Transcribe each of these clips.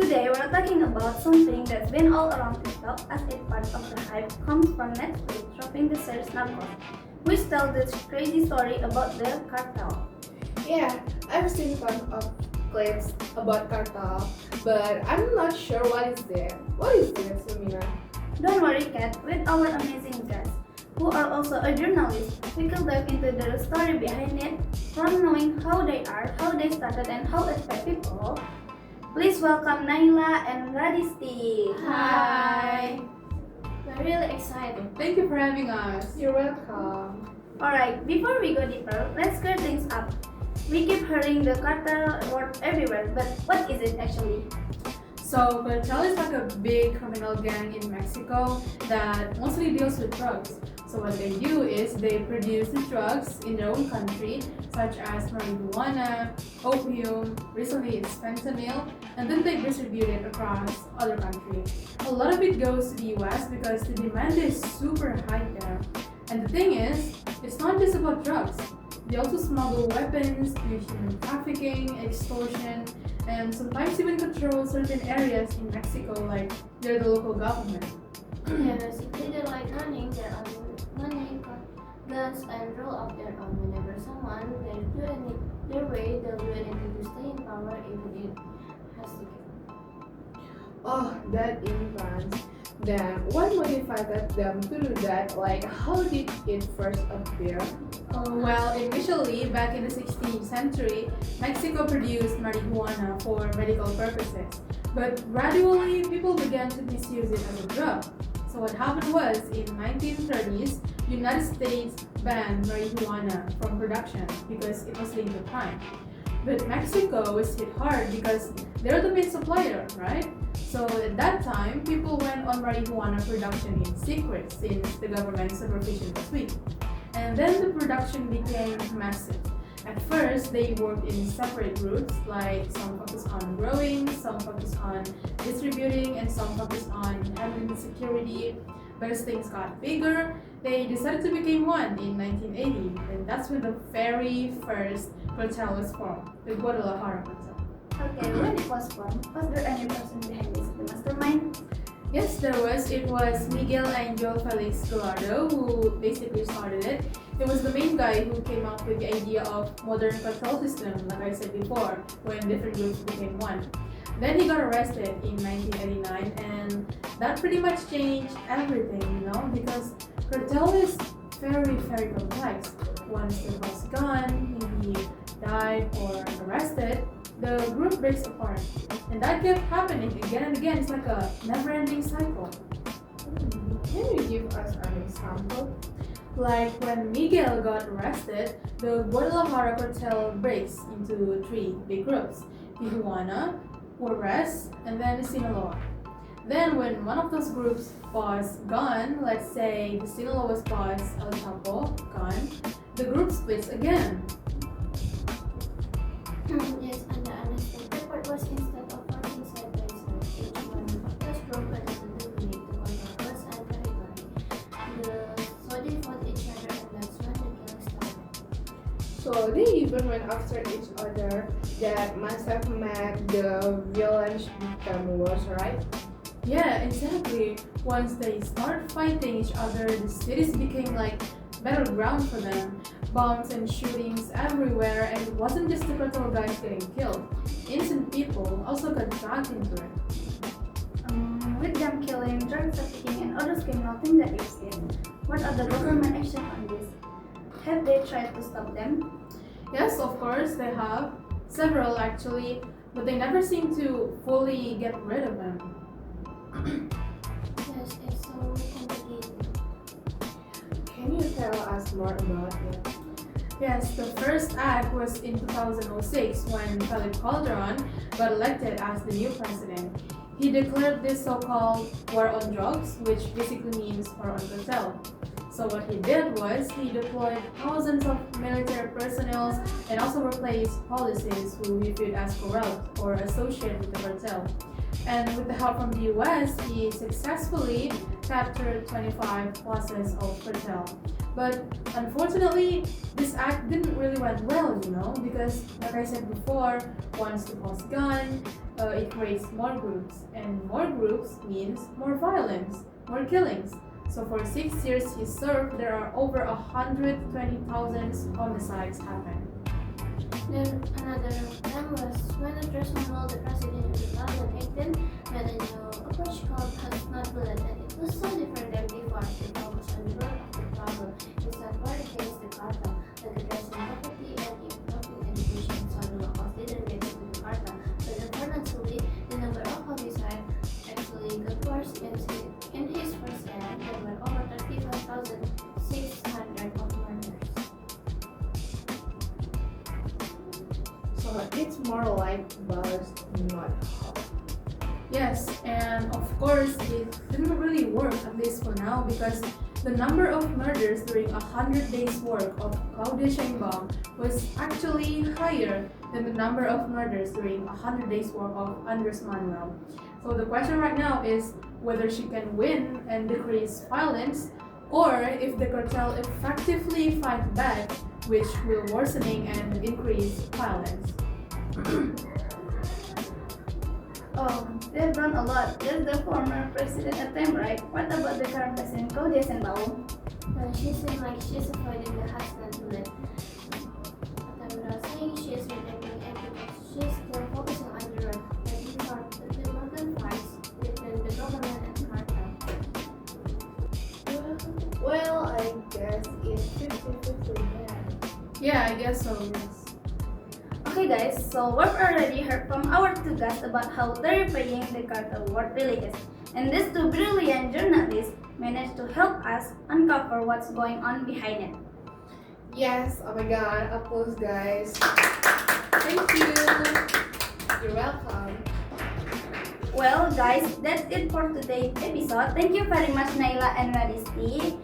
Today we're talking about something that's been all around TikTok as a part of the hype comes from Netflix dropping the series Narcos, which tells this crazy story about the cartel. Yeah, I've seen tons of clips about Cartel, but I'm not sure what is there. What is this, Silmina? Don't worry, Kat, with our amazing guests, who are also a journalist, we will dive into the story behind it, from knowing how they are, how they started, and how it affects people. Please welcome Nayla and Radisty. Hi. We're really excited. Thank you for having us. You're welcome. Alright, before we go deeper, let's clear things up. We keep hearing the cartel word everywhere, but what is it actually? So, Cartel is like a big criminal gang in Mexico that mostly deals with drugs. So what they do is they produce the drugs in their own country, such as marijuana, opium, recently it's fentanyl, and then they distribute it across other countries. A lot of it goes to the US because the demand is super high there. And the thing is, it's not just about drugs. They also smuggle weapons, do human trafficking, extortion, and sometimes even control certain areas in Mexico like they're the local government. Yeah, basically they like running their own money, guns, and rule of their own. Whenever someone they do it their way, they'll do anything to stay in power, even if it has to kill. Oh, that intense. Then, what motivated them to do that? Like, how did it first appear? Well, initially, back in the 16th century, Mexico produced marijuana for medical purposes. But gradually, people began to misuse it as a drug. So what happened was, in 1930s, United States banned marijuana from production because it was linked to crime. But Mexico was hit hard because they're the main supplier, right? So at that time, people went on marijuana production in secret since the government supervision was weak. And then the production became massive. At first, they worked in separate groups, like some focused on growing, some focused on distributing, and some focused on handling the security. But as things got bigger, they decided to become one in 1980, and that's when the very first cartel was formed, the Guadalajara cartel. Okay, when it was formed, was there any person behind this, the mastermind? Yes, there was. It was Miguel Angel Felix Gallardo who basically started it. He was the main guy who came up with the idea of modern cartel system, like I said before, when different groups became one. Then he got arrested in 1989, and that pretty much changed everything, because cartel is very, very complex. Once the boss gone, he died or arrested, the group breaks apart. And that kept happening again and again. It's like a never-ending cycle. Can you give us an example? Like when Miguel got arrested, the Guadalajara cartel breaks into three big groups: Tijuana, Juarez, and then Sinaloa. Then when one of those groups was gone, let's say the Sinaloa's boss El Chapo gone, the group splits again. Yes, and the unexpected part was instead of fighting side by side, each one of those group went to dominate the controls and territory. So they fought each other, and that's when the killing started. So, they even went after each other. That must have made the violence become worse, right? Yeah, exactly. Once they start fighting each other, the cities became like battleground for them. Bombs and shootings everywhere, and it wasn't just the cartel guys getting killed. Innocent people also got dragged into it. With them killing, drug trafficking, and other criminal things that you've seen, what are the government action on this? Have they tried to stop them? Yes, of course, they have. Several actually, but they never seem to fully get rid of them. Yes, it's so complicated. Can you tell us more about it? Yes, the first act was in 2006 when Felipe Calderon got elected as the new president. He declared this so-called war on drugs, which basically means war on cartel. So what he did was he deployed thousands of military personnel and also replaced policies who he viewed as corrupt or associated with the cartel. And with the help from the US, he successfully captured 25 plazas of Cartel. But unfortunately, this act didn't really went well, because like I said before, once the post gun, it creates more groups, and more groups means more violence, more killings. So for 6 years he served, there are over 120,000 homicides happened. Then another time was when Andres Manuel, the president in 2018, made a new approach called Has Not Bullet, and it was so different than before. It focused on the root of the problem. It's not war against the cartel, like addressing poverty and improving education, so the locals didn't get into the cartel. But unfortunately, the number of homicides actually got worse in his first year. There were over 35,600 of murders. So it's more like buzz, not how. Yes, and of course it didn't really work, at least for now, because the number of murders during 100 days work of Claudia Sheinbaum was actually higher than the number of murders during 100 days work of Andres Manuel. So the question right now is whether she can win and decrease violence, or if the cartel effectively fight back, which will worsening and increase violence. Oh, they've done a lot. That's the former president attempt, right? What about the current president, Claudia Sheinbaum? She seems like she's avoiding the husband bullet. But I'm not saying she's rejecting it because she's still focusing on the road, but these are the modern fights between the government and cartel. Well, I guess it's 50-50 then. Yeah, I guess so, yes. Okay guys, so we've already heard from our two guests about how terrifying the cartel world really is. And these two brilliant journalists managed to help us uncover what's going on behind it. Yes, oh my god, applause guys. Thank you! You're welcome. Well guys, that's it for today's episode. Thank you very much Nayla and Radisty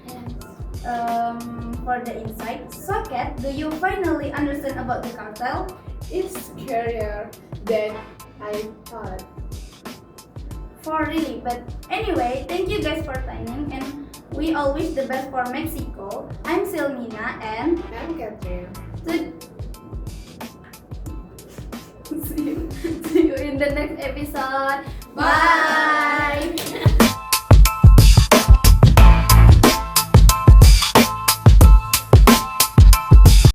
for the insight. So Kat, do you finally understand about the cartel? It's scarier than I thought. For really, but anyway, thank you guys for tuning and we all wish the best for Mexico. I'm Silmina and I'm Caterine. see you in the next episode. Bye!